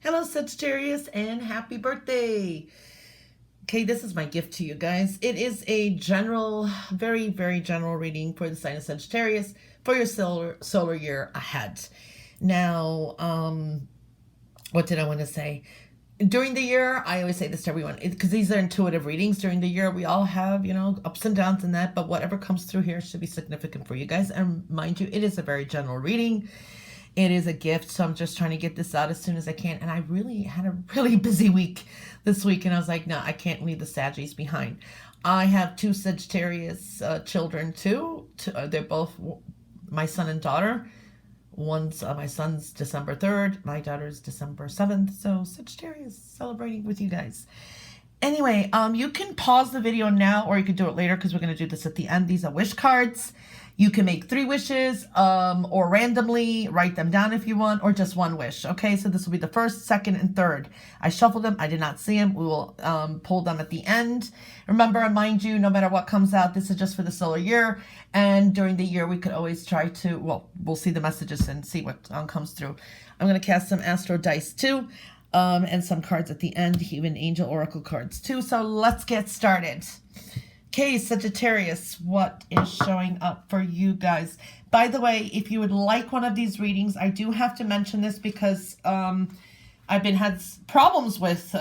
Hello, Sagittarius, and happy birthday. Okay, this is my gift to you guys. It is a general, very, very general reading for the sign of Sagittarius for your solar year ahead. Now, what did I want to say? During the year, I always say this to everyone because these are intuitive readings. During the year, we all have, ups and downs in that, but whatever comes through here should be significant for you guys. And mind you, it is a very general reading. It is a gift, so I'm just trying to get this out as soon as I can. And I really had a really busy week this week, and I was like, no, I can't leave the Saggies behind. I have two Sagittarius children too. They're both my son and daughter. One's my son's December 3rd, my daughter's December 7th. So Sagittarius, celebrating with you guys. Anyway, you can pause the video now, or you could do it later because we're going to do this at the end. These are wish cards. You can make 3 wishes, or randomly write them down if you want, or just 1 wish. Okay, so this will be the first, second, and third. I shuffled them. I did not see them. We will pull them at the end. Remember, mind you, no matter what comes out, this is just for the solar year. And during the year, we could always try to, well, we'll see the messages and see what comes through. I'm going to cast some Astro Dice too, and some cards at the end, even Angel Oracle cards too. So let's get started. Okay, Sagittarius, what is showing up for you guys? By the way, if you would like one of these readings, I do have to mention this because I've had problems with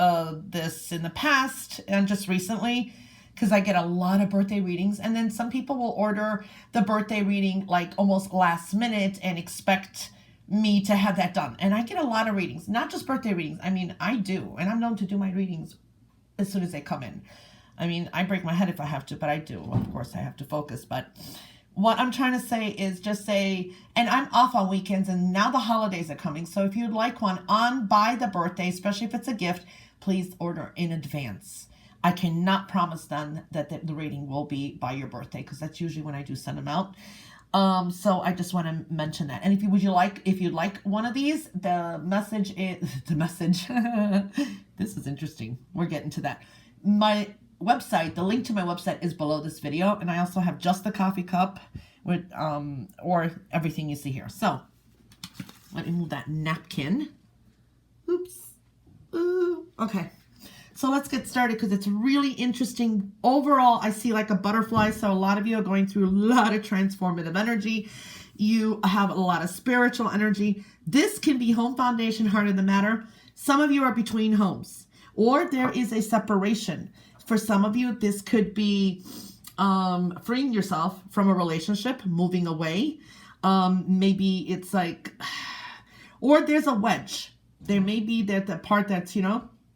this in the past and just recently because I get a lot of birthday readings, and then some people will order the birthday reading like almost last minute and expect me to have that done. And I get a lot of readings, not just birthday readings. I mean, I do, and I'm known to do my readings as soon as they come in. I mean, I break my head if I have to, but I do. Of course, I have to focus. But what I'm trying to say is just say, and I'm off on weekends, and now the holidays are coming. So if you'd like one by the birthday, especially if it's a gift, please order in advance. I cannot promise then that the reading will be by your birthday because that's usually when I do send them out. So I just want to mention that. And if you'd like one of these, the message is the message. This is interesting. We're getting to that. My website, the link to my website is below this video, and I also have just the coffee cup with or everything you see here. So let me move that napkin. Oops. Ooh. Okay, so let's get started because it's really interesting. Overall, I see like a butterfly, so a lot of you are going through a lot of transformative energy. You have a lot of spiritual energy. This can be home foundation, heart of the matter. Some of you are between homes, or there is a separation. For some of you, this could be freeing yourself from a relationship, moving away. Maybe it's like, or there's a wedge. There may be the part that's,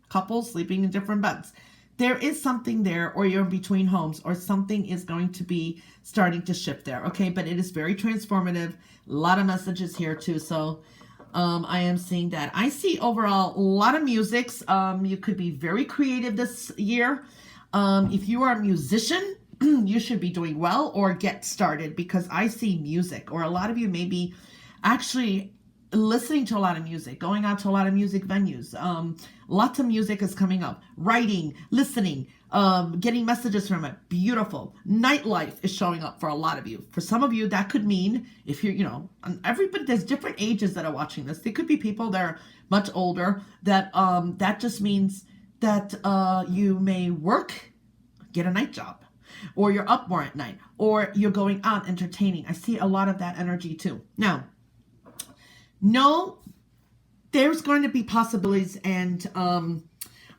couples sleeping in different beds. There is something there, or you're between homes, or something is going to be starting to shift there. Okay, but it is very transformative. A lot of messages here too. So I am seeing that. I see overall a lot of musics. You could be very creative this year. If you are a musician, you should be doing well or get started because I see music, or a lot of you may be actually listening to a lot of music, going out to a lot of music venues. Lots of music is coming up. Writing, listening, getting messages from it. Beautiful. Nightlife is showing up for a lot of you. For some of you, that could mean if you're, everybody, there's different ages that are watching this. There could be people that are much older that just means that you may get a night job, or you're up more at night, or you're going out entertaining. I see a lot of that energy too. Now, no, there's going to be possibilities and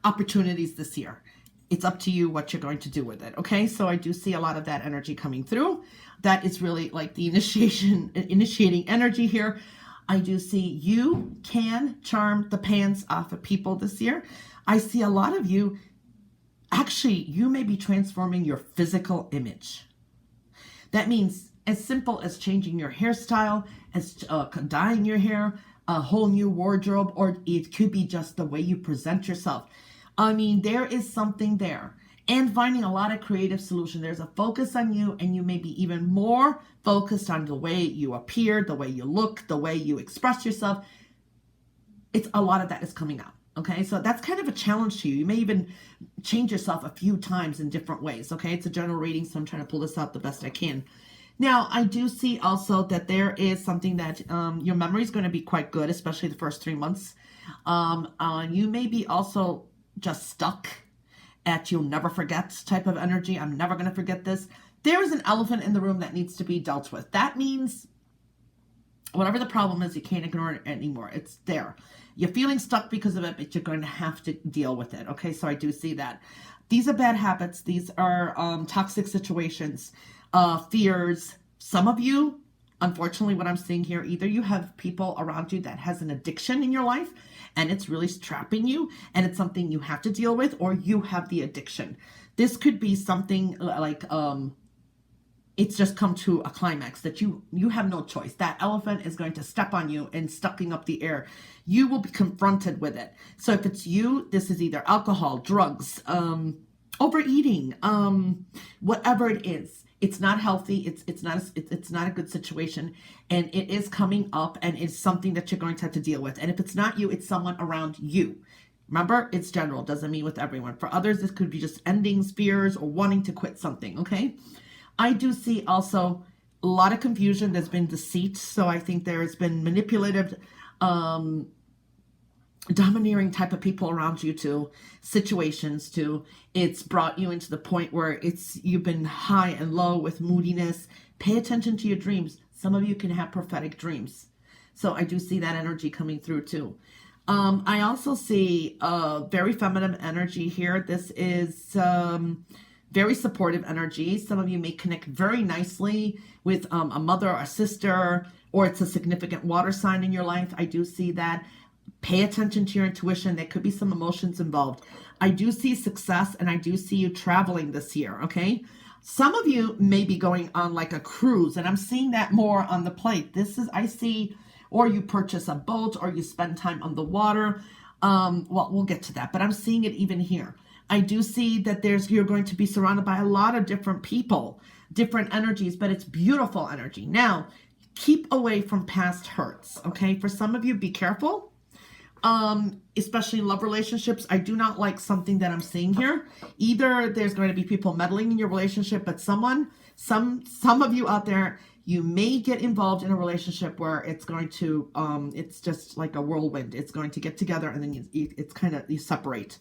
opportunities this year. It's up to you what you're going to do with it. Okay, so I do see a lot of that energy coming through. That is really like the initiating energy here. I do see you can charm the pants off of people this year. I see a lot of you, actually, you may be transforming your physical image. That means as simple as changing your hairstyle, as dyeing your hair, a whole new wardrobe, or it could be just the way you present yourself. I mean, there is something there. And finding a lot of creative solution. There's a focus on you, and you may be even more focused on the way you appear, the way you look, the way you express yourself. It's a lot of that is coming out. Okay, so that's kind of a challenge to you. You may even change yourself a few times in different ways. Okay, it's a general reading, so I'm trying to pull this out the best I can. Now, I do see also that there is something that your memory is going to be quite good, especially the first 3 months. You may be also just stuck at you'll never forget type of energy. I'm never going to forget this. There is an elephant in the room that needs to be dealt with. That means whatever the problem is, you can't ignore it anymore. It's there. You're feeling stuck because of it, but you're going to have to deal with it. Okay, so I do see that. These are bad habits. These are toxic situations, fears. Some of you, unfortunately, what I'm seeing here, either you have people around you that has an addiction in your life, and it's really trapping you, and it's something you have to deal with, or you have the addiction. This could be something like it's just come to a climax that you have no choice. That elephant is going to step on you and sucking up the air. You will be confronted with it. So if it's you, this is either alcohol, drugs, overeating, whatever it is. It's not healthy. It's not a good situation, and it is coming up, and it's something that you're going to have to deal with. And if it's not you, it's someone around you. Remember, it's general, doesn't mean with everyone. For others, this could be just endings, fears, or wanting to quit something. Okay. I do see also a lot of confusion. There's been deceit. So I think there's been manipulative, domineering type of people around you too, situations too. It's brought you into the point where you've been high and low with moodiness. Pay attention to your dreams. Some of you can have prophetic dreams. So I do see that energy coming through too. I also see very feminine energy here. This is very supportive energy. Some of you may connect very nicely with a mother or a sister, or it's a significant water sign in your life. I do see that. Pay attention to your intuition. There could be some emotions involved. I do see success, and I do see you traveling this year, okay? Some of you may be going on like a cruise, and I'm seeing that more on the plate. I see, or you purchase a boat, or you spend time on the water. Well, we'll get to that, but I'm seeing it even here. I do see that you're going to be surrounded by a lot of different people, different energies, but it's beautiful energy. Now, keep away from past hurts, okay? For some of you, be careful. Especially in love relationships. I do not like something that I'm seeing here. Either there's going to be people meddling in your relationship, but some of you out there, you may get involved in a relationship where it's going to, it's just like a whirlwind. It's going to get together, and then it's kind of, you separate.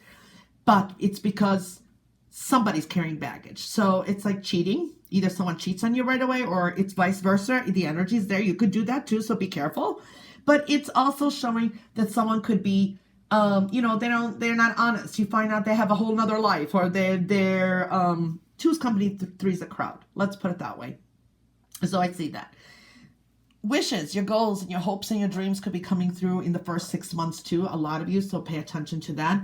But it's because somebody's carrying baggage. So it's like cheating. Either someone cheats on you right away, or it's vice versa. The energy's there. You could do that too, so be careful. But it's also showing that someone could be, they're not honest. You find out they have a whole nother life, or they're two's company, three's a crowd. Let's put it that way. So I see that. Wishes, your goals, and your hopes and your dreams could be coming through in the first 6 months too. A lot of you, so pay attention to that.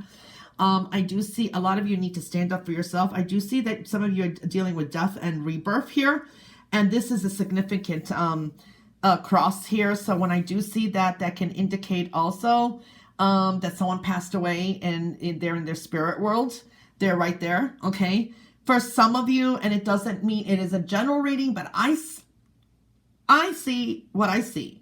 I do see a lot of you need to stand up for yourself. I do see that some of you are dealing with death and rebirth here, and this is a significant cross here. So when I do see that, that can indicate also that someone passed away, and they're in their spirit world. They're right there, okay? For some of you, and it doesn't mean it is a general reading, but I see what I see,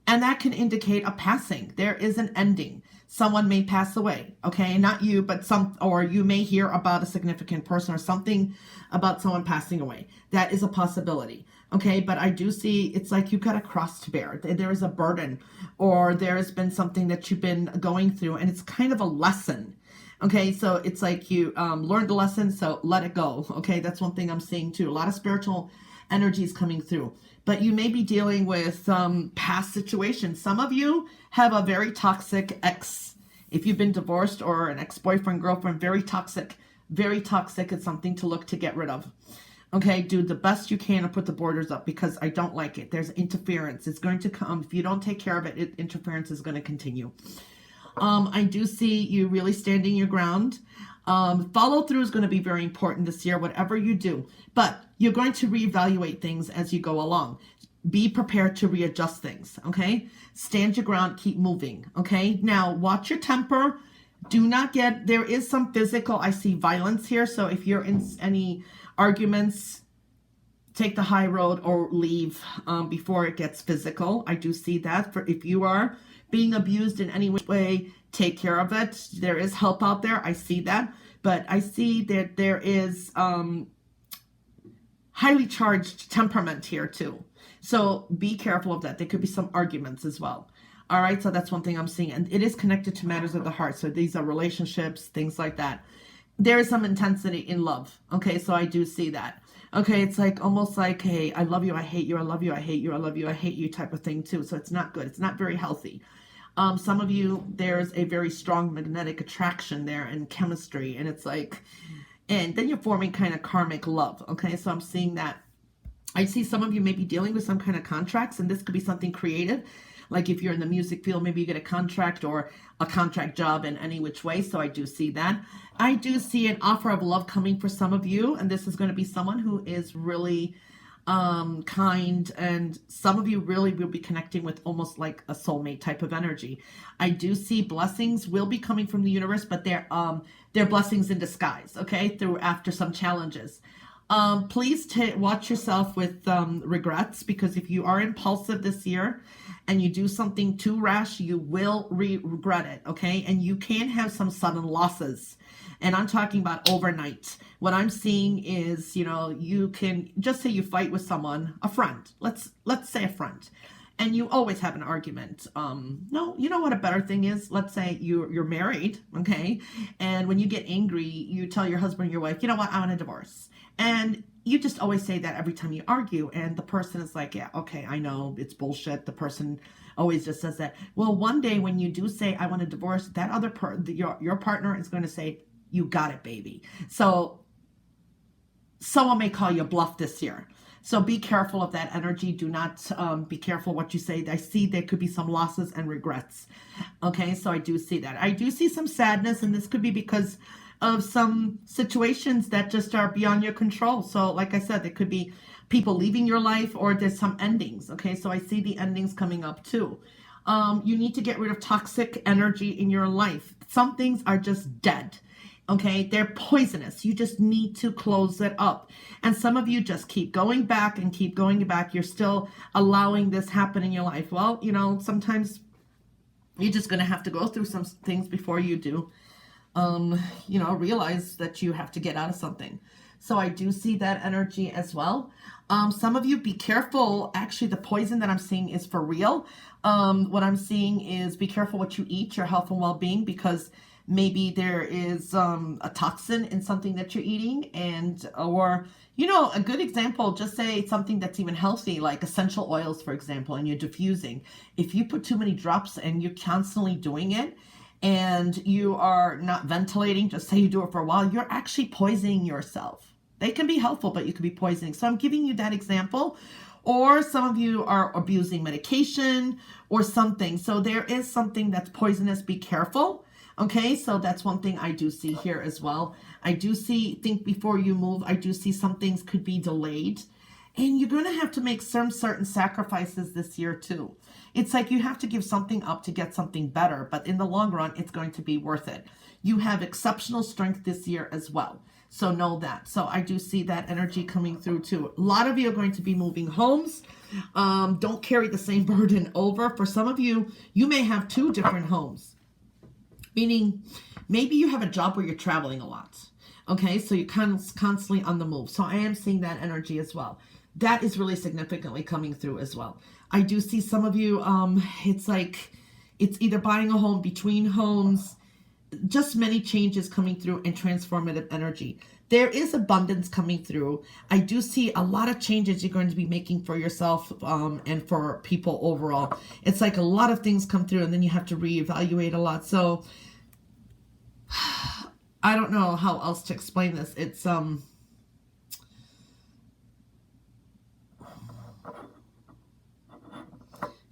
and that can indicate a passing. There is an ending. Someone may pass away, okay? Not you, but or you may hear about a significant person or something about someone passing away. That is a possibility, okay? But I do see it's like you've got a cross to bear. There is a burden, or there has been something that you've been going through, and it's kind of a lesson, okay? So it's like you learned a lesson, so let it go, okay? That's one thing I'm seeing too. A lot of spiritual energies coming through. But you may be dealing with past situations. Some of you have a very toxic ex. If you've been divorced, or an ex-boyfriend, girlfriend, very toxic. Very toxic. It's something to look to get rid of. Okay, do the best you can to put the borders up, because I don't like it. There's interference. It's going to come. If you don't take care of it, interference is going to continue. I do see you really standing your ground. Follow through is going to be very important this year, whatever you do. But you're going to reevaluate things as you go along. Be prepared to readjust things, okay? Stand your ground, keep moving, okay? Now, watch your temper. Do not there is some physical, I see violence here. So if you're in any arguments, take the high road or leave before it gets physical. I do see that. For if you are being abused in any way, take care of it. There is help out there. I see that. But I see that there is highly charged temperament here too. So be careful of that. There could be some arguments as well. All right, so that's one thing I'm seeing. And it is connected to matters of the heart. So these are relationships, things like that. There is some intensity in love. Okay, so I do see that. Okay, it's like almost like, hey, I love you, I hate you, I love you, I hate you, I love you, I hate you type of thing too. So it's not good. It's not very healthy. Some of you, there's a very strong magnetic attraction there and chemistry. And it's like, and then you're forming kind of karmic love. Okay, so I'm seeing that. I see some of you may be dealing with some kind of contracts, and this could be something creative. Like if you're in the music field, maybe you get a contract or a contract job in any which way. So I do see that. I do see an offer of love coming for some of you. And this is going to be someone who is really kind. And some of you really will be connecting with almost like a soulmate type of energy. I do see blessings will be coming from the universe, but they're blessings in disguise. Okay. Through after some challenges. Please watch yourself with regrets, because if you are impulsive this year and you do something too rash, you will regret it, okay? And you can have some sudden losses. And I'm talking about overnight. What I'm seeing is, you know, you can just say you fight with someone, a friend. Let's say a friend. And you always have an argument. No, you know what a better thing is? Let's say you're married, okay? And when you get angry, you tell your husband or your wife, you know what, I want a divorce. And you just always say that every time you argue. And the person is like, yeah, okay, I know it's bullshit. The person always just says that. Well, one day when you do say, I want a divorce, that other your partner is going to say, you got it, baby. So someone may call you bluff this year. So be careful of that energy. Do not be careful what you say. I see there could be some losses and regrets. Okay, so I do see that. I do see some sadness, and this could be because of some situations that just are beyond your control. So like I said, there could be people leaving your life, or there's some endings. Okay, so I see the endings coming up too. You need to get rid of toxic energy in your life. Some things are just dead. Okay, they're poisonous. You just need to close it up. And some of you just keep going back and keep going back. You're still allowing this happen in your life. Well, you know, sometimes you're just going to have to go through some things before you do, you know, realize that you have to get out of something. So I do see that energy as well. Some of you, be careful. Actually, the poison that I'm seeing is for real. What I'm seeing is be careful what you eat, your health and well-being, because maybe there is a toxin in something that you're eating, and or, you know, a good example, just say something that's even healthy, like essential oils, for example, and you're diffusing. If you put too many drops and you're constantly doing it, and you are not ventilating, just say you do it for a while, you're actually poisoning yourself. They can be helpful, but you could be poisoning. So I'm giving you that example. Or some of you are abusing medication or something. So there is something that's poisonous. Be careful. Okay, so that's one thing I do see here as well. I do see, think before you move, I do see some things could be delayed. And you're going to have to make some certain sacrifices this year too. It's like you have to give something up to get something better, but in the long run, it's going to be worth it. You have exceptional strength this year as well. So know that. So I do see that energy coming through too. A lot of you are going to be moving homes. Don't carry the same burden over. For some of you, you may have 2 different homes. Meaning, maybe you have a job where you're traveling a lot. Okay, so you're constantly on the move. So I am seeing that energy as well. That is really significantly coming through as well. I do see some of you, it's like, it's either buying a home, between homes, just many changes coming through and transformative energy. There is abundance coming through. I do see a lot of changes you're going to be making for yourself and for people overall. It's like a lot of things come through, and then you have to reevaluate a lot. So I don't know how else to explain this. It's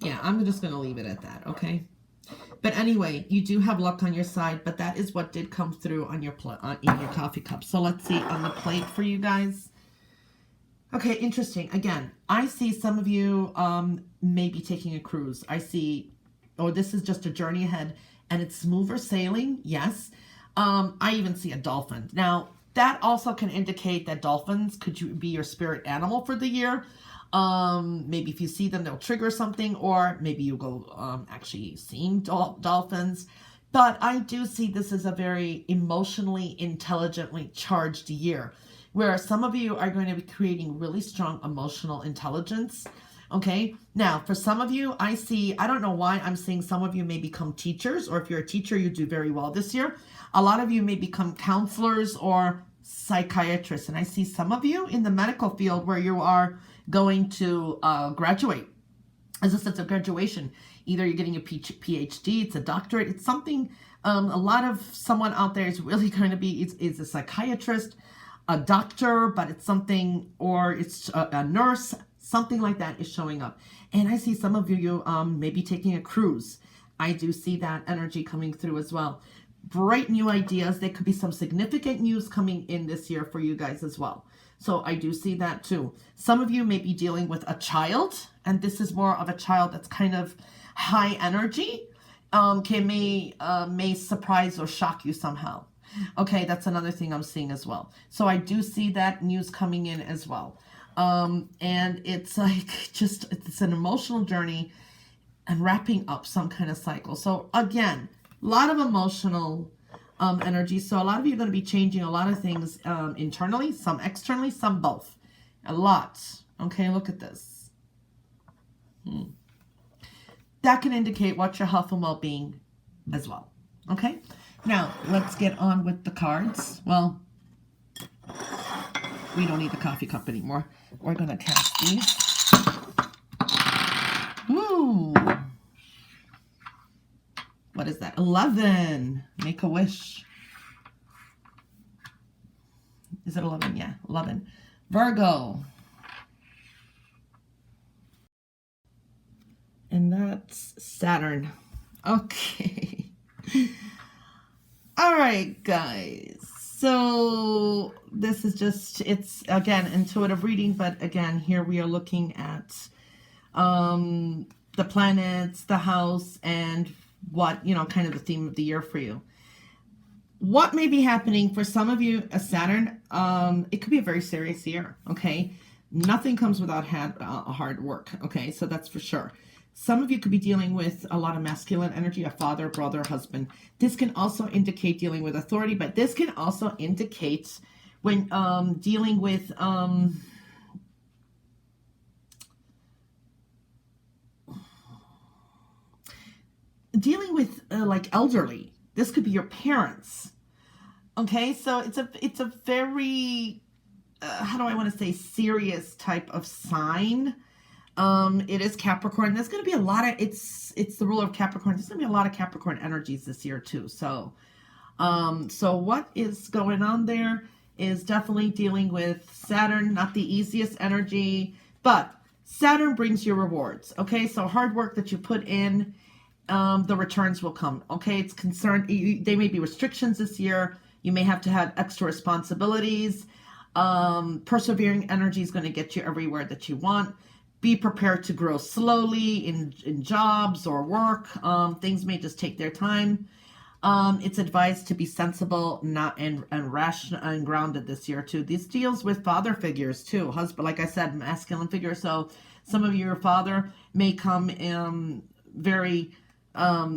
yeah, I'm just going to leave it at that, okay? But anyway, you do have luck on your side, but that is what did come through on your in your coffee cup. So let's see on the plate for you guys. Okay, interesting. Again, I see some of you maybe taking a cruise. I see, oh, this is just a journey ahead, and it's smoother sailing. Yes. I even see a dolphin. Now, that also can indicate that dolphins could be your spirit animal for the year. Maybe if you see them, they'll trigger something, or maybe you go actually seeing dolphins. But I do see this as a very emotionally, intelligently charged year, where some of you are going to be creating really strong emotional intelligence. Okay, now for some of you, I don't know why I'm seeing some of you may become teachers, or if you're a teacher, you do very well this year. A lot of you may become counselors or psychiatrists, and I see some of you in the medical field where you are going to graduate. As a sense of graduation, either you're getting a PhD, it's a doctorate, it's something. A lot of someone out there is really going to be is a psychiatrist, a doctor, but it's something, or it's a nurse, something like that is showing up. And I see some of you maybe taking a cruise. I do see that energy coming through as well. Bright new ideas. There could be some significant news coming in this year for you guys as well. So I do see that too. Some of you may be dealing with a child, and this is more of a child that's kind of high energy. May surprise or shock you somehow. Okay, that's another thing I'm seeing as well. So I do see that news coming in as well. And it's like it's an emotional journey and wrapping up some kind of cycle. So again, a lot of emotional energy. So a lot of you are going to be changing a lot of things internally, some externally, some both. A lot. Okay, look at this. That can indicate what your health and well-being as well. Okay, now let's get on with the cards. Well, we don't need the coffee cup anymore. We're going to cast these. Ooh. What is that? 11. Make a wish. Is it 11? Yeah, 11. Virgo. And that's Saturn. Okay. All right, guys. So this is just, it's, again, intuitive reading. But again, here we are looking at the planets, the house, and what, kind of the theme of the year for you. What may be happening for some of you, a Saturn, it could be a very serious year, okay? Nothing comes without hard work, okay? So that's for sure. Some of you could be dealing with a lot of masculine energy, a father, brother, husband. This can also indicate dealing with authority, but this can also indicate when dealing with like elderly. This could be your parents. Okay, so it's a very how do I want to say, serious type of sign. It is Capricorn. There's going to be a lot of, it's the ruler of Capricorn. There's going to be a lot of Capricorn energies this year too. So, so what is going on there is definitely dealing with Saturn, not the easiest energy, but Saturn brings you rewards. Okay. So hard work that you put in, the returns will come. Okay. It's concerned. They may be restrictions this year. You may have to have extra responsibilities. Persevering energy is going to get you everywhere that you want. Be prepared to grow slowly in jobs or work. Things may just take their time. It's advised to be sensible, not and rational and grounded this year too. This deals with father figures too. Husband, like I said, masculine figure. So some of your father may come very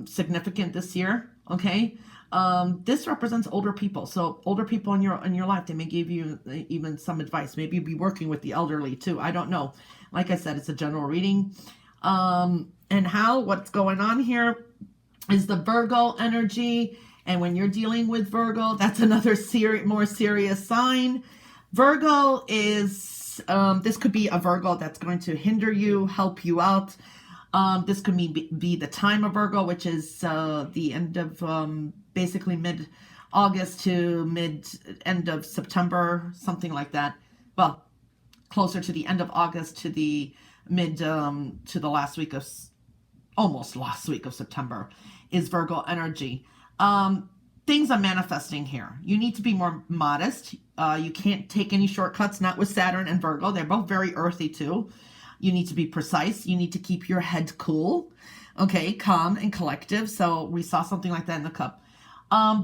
significant this year. Okay. This represents older people. So older people in your life, they may give you even some advice. Maybe you'll be working with the elderly too. I don't know. Like I said, it's a general reading. And what's going on here is the Virgo energy. And when you're dealing with Virgo, that's another more serious sign. Virgo is, this could be a Virgo that's going to hinder you, help you out. This could be the time of Virgo, which is the end of basically mid-August to end of September, something like that. Well, closer to the end of August to the to the almost last week of September is Virgo energy. Things are manifesting here. You need to be more modest. You can't take any shortcuts, not with Saturn and Virgo. They're both very earthy too. You need to be precise. You need to keep your head cool, okay, calm and collective. So we saw something like that in the cup.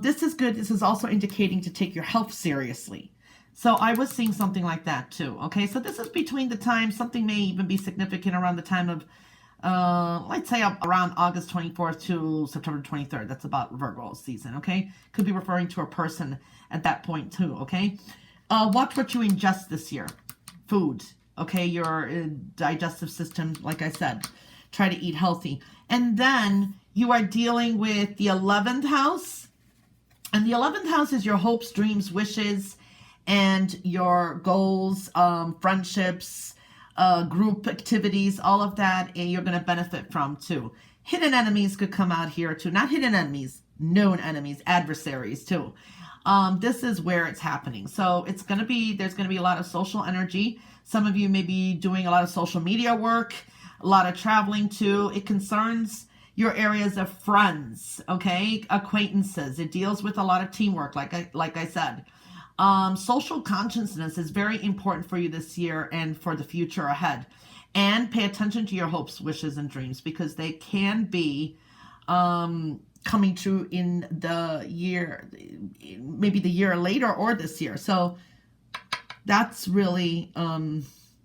This is good. This is also indicating to take your health seriously. So I was seeing something like that too. Okay, so this is between the time, something may even be significant around the time of, let's say around August 24th to September 23rd. That's about Virgo season, okay? Could be referring to a person at that point too, okay? Watch what you ingest this year. Food, okay? Your digestive system, like I said. Try to eat healthy. And then you are dealing with the 11th house. And the 11th house is your hopes, dreams, wishes, and your goals, friendships, group activities, all of that, and you're going to benefit from too. Hidden enemies could come out here too. Not hidden enemies, known enemies, adversaries too. This is where it's happening. So it's going to be, there's going to be a lot of social energy. Some of you may be doing a lot of social media work, a lot of traveling too. It concerns your areas of friends, okay, acquaintances. It deals with a lot of teamwork, like I said. Social consciousness is very important for you this year and for the future ahead. And pay attention to your hopes, wishes, and dreams, because they can be coming true in the year, maybe the year later or this year. So that's really,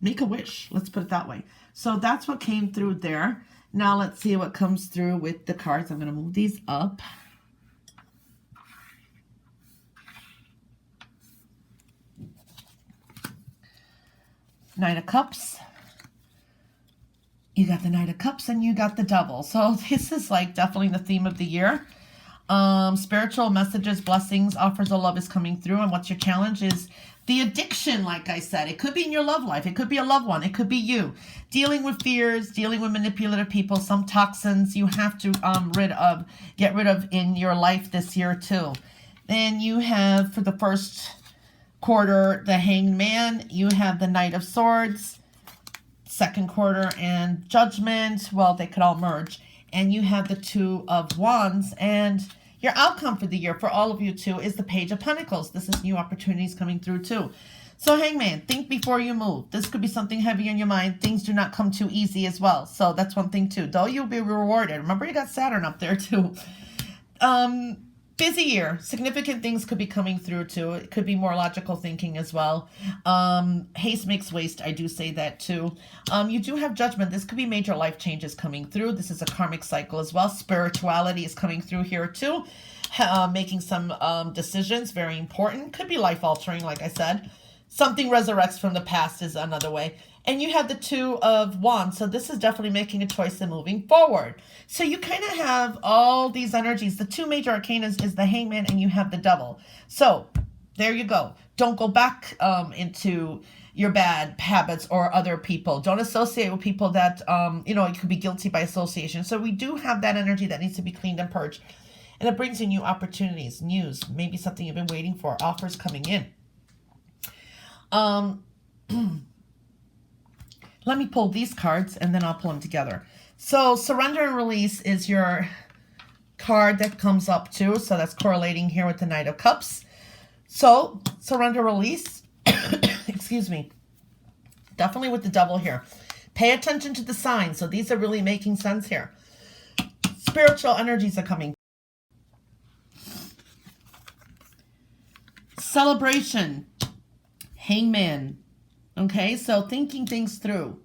make a wish. Let's put it that way. So that's what came through there. Now let's see what comes through with the cards. I'm going to move these up. Knight of Cups. You got the Knight of Cups and you got the Devil. So this is like definitely the theme of the year. Spiritual messages, blessings, offers of love is coming through. And what's your challenge is the addiction, like I said. It could be in your love life. It could be a loved one. It could be you. Dealing with fears, dealing with manipulative people, some toxins you have to get rid of in your life this year too. Then you have, for the first quarter, the Hanged Man. You have the Knight of Swords, second quarter, and Judgment. Well, they could all merge. And you have the Two of Wands. And your outcome for the year for all of you too is the Page of Pentacles. This is new opportunities coming through too. So Hangman, think before you move. This could be something heavy in your mind. Things do not come too easy as well. So that's one thing too. Though you'll be rewarded. Remember, you got Saturn up there too. Busy year. Significant things could be coming through too. It could be more logical thinking as well. Haste makes waste. I do say that too. You do have Judgment. This could be major life changes coming through. This is a karmic cycle as well. Spirituality is coming through here too. Making some decisions. Very important. Could be life altering, like I said. Something resurrects from the past is another way. And you have the Two of Wands. So this is definitely making a choice and moving forward. So you kind of have all these energies. The two major arcanas is the Hangman and you have the Devil. So there you go. Don't go back into your bad habits or other people. Don't associate with people that, you could be guilty by association. So we do have that energy that needs to be cleaned and purged. And it brings in new opportunities, news, maybe something you've been waiting for, offers coming in. Let me pull these cards and then I'll pull them together. So surrender and release is your card that comes up too. So that's correlating here with the Knight of Cups. So surrender, release, excuse me, definitely with the Devil here. Pay attention to the signs. So these are really making sense here. Spiritual energies are coming. Celebration, Hangman. Okay, so thinking things through.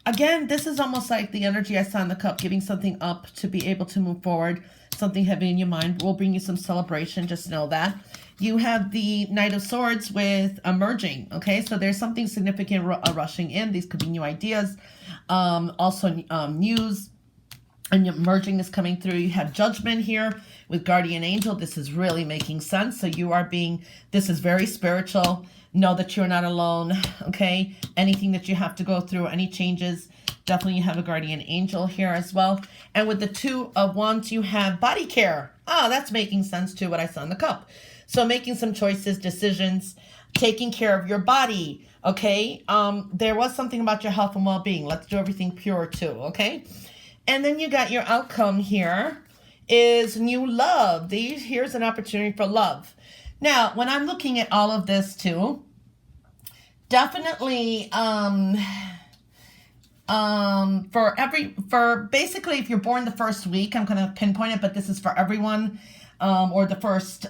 Again, this is almost like the energy I saw in the cup, giving something up to be able to move forward. Something heavy in your mind will bring you some celebration. Just know that. You have the Knight of Swords with emerging. Okay, so there's something significant rushing in. These could be new ideas. Also news and emerging is coming through. You have Judgment here with Guardian Angel. This is really making sense. So you are being, this is very spiritual. Know that you're not alone, okay? Anything that you have to go through, any changes, definitely you have a guardian angel here as well. And with the Two of Wands, you have body care. Ah, that's making sense too, what I saw in the cup. So making some choices, decisions, taking care of your body, okay? There was something about your health and well-being. Let's do everything pure too, okay? And then you got your outcome here is new love. Here's an opportunity for love. Now, when I'm looking at all of this too, definitely for basically if you're born the first week, I'm going to pinpoint it, but this is for everyone, or the first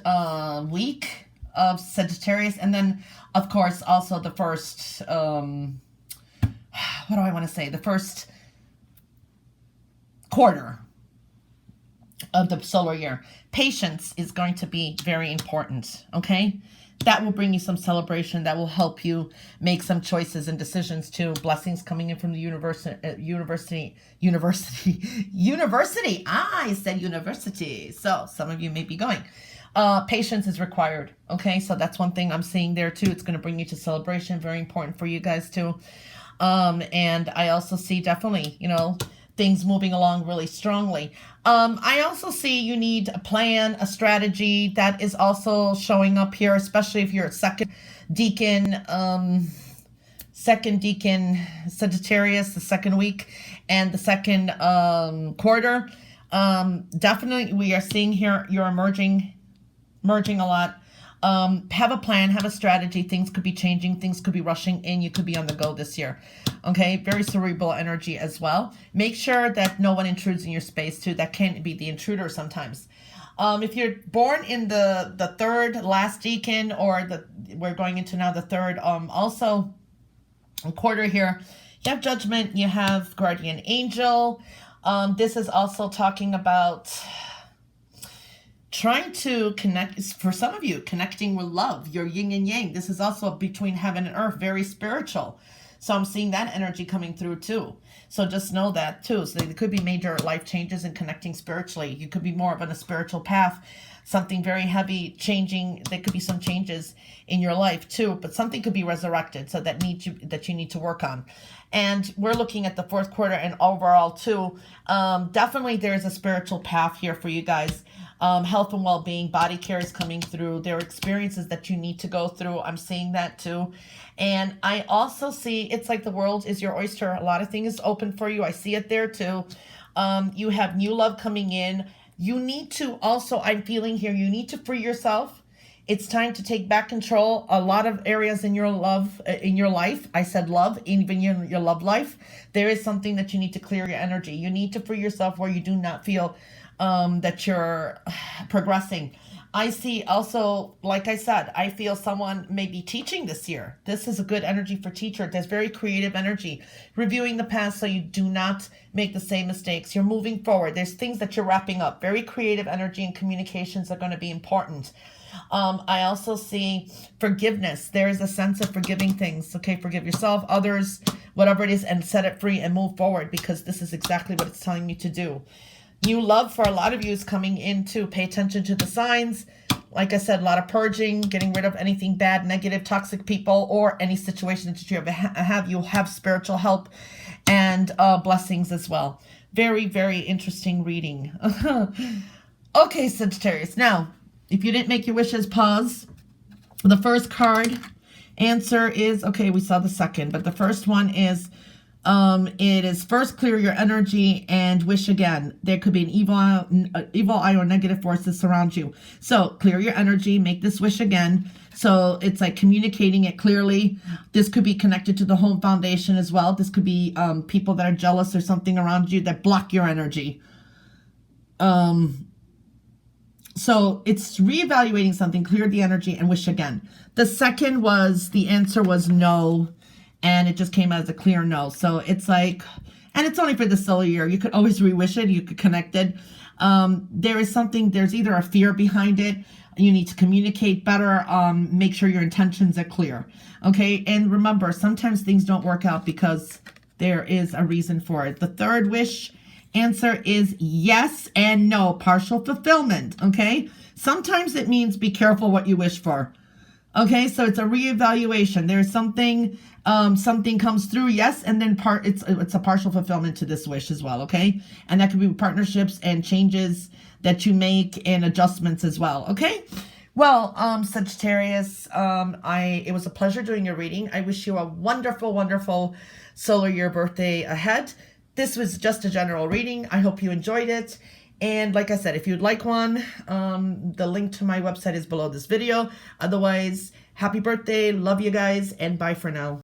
week of Sagittarius, and then of course also the first what do I want to say, the first quarter. of the solar year. Patience is going to be very important, okay? That will bring you some celebration. That will help you make some choices and decisions too. Blessings coming in from the university. I said university. So some of you may be going. Patience is required, okay? So that's one thing I'm seeing there too. It's going to bring you to celebration. Very important for you guys too. And I also see definitely, you know, things moving along really strongly. I also see you need a plan, a strategy. That is also showing up here, especially if you're a second deacon Sagittarius, the second week and the second quarter. Definitely we are seeing here you're merging a lot. Have a plan, have a strategy. Things could be changing, things could be rushing in. You could be on the go this year. Okay, very cerebral energy as well. Make sure that no one intrudes in your space too. That can be the intruder sometimes. If you're born in the third last decan, or we're going into now the third also quarter here, you have judgment, you have guardian angel. This is also talking about trying to connect, for some of you, connecting with love, your yin and yang. This is also between heaven and earth, very spiritual. So I'm seeing that energy coming through too. So just know that too. So there could be major life changes in connecting spiritually. You could be more on a spiritual path, something very heavy changing. There could be some changes in your life too, but something could be resurrected. So that you need to work on. And we're looking at the fourth quarter and overall too. Definitely there's a spiritual path here for you guys. Health and well-being, body care is coming through. There are experiences that you need to go through. I'm seeing that too. And I also see it's like the world is your oyster. A lot of things open for you. I see it there too. You have new love coming in. You need to also, I'm feeling here, you need to free yourself. It's time to take back control. A lot of areas in your love, in your life, I said love, even your love life, there is something that you need to clear your energy. You need to free yourself where you do not feel that you're progressing. I see also, like I said, I feel someone may be teaching this year. This is a good energy for teacher. There's very creative energy. Reviewing the past so you do not make the same mistakes. You're moving forward. There's things that you're wrapping up. Very creative energy and communications are going to be important. I also see forgiveness. There is a sense of forgiving things. Okay, forgive yourself, others, whatever it is, and set it free and move forward, because this is exactly what it's telling you to do. New love for a lot of you is coming in too. Pay attention to the signs. Like I said, a lot of purging, getting rid of anything bad, negative, toxic people, or any situation that you ever have. You'll have spiritual help and blessings as well. Very, very interesting reading. Okay, Sagittarius. Now, if you didn't make your wishes, pause. The first card answer is, okay, we saw the second, but the first one is, it is first clear your energy and wish again. There could be an evil eye or negative forces surround you. So clear your energy, make this wish again. So it's like communicating it clearly. This could be connected to the home foundation as well. This could be people that are jealous or something around you that block your energy. So it's reevaluating something, clear the energy and wish again. The second was, the answer was no. And it just came as a clear no. So it's like, and it's only for the solar year. You could always re-wish it. You could connect it. There is something, there's either a fear behind it. You need to communicate better. Make sure your intentions are clear. Okay. And remember, sometimes things don't work out because there is a reason for it. The third wish answer is yes and no, partial fulfillment. Okay. Sometimes it means be careful what you wish for. Okay, so it's a reevaluation. There's something, something comes through, yes, and then it's a partial fulfillment to this wish as well, okay? And that could be partnerships and changes that you make and adjustments as well, okay? Well, Sagittarius, it was a pleasure doing your reading. I wish you a wonderful, wonderful solar year birthday ahead. This was just a general reading. I hope you enjoyed it. And like I said, if you'd like one, the link to my website is below this video. Otherwise, happy birthday. Love you guys. And bye for now.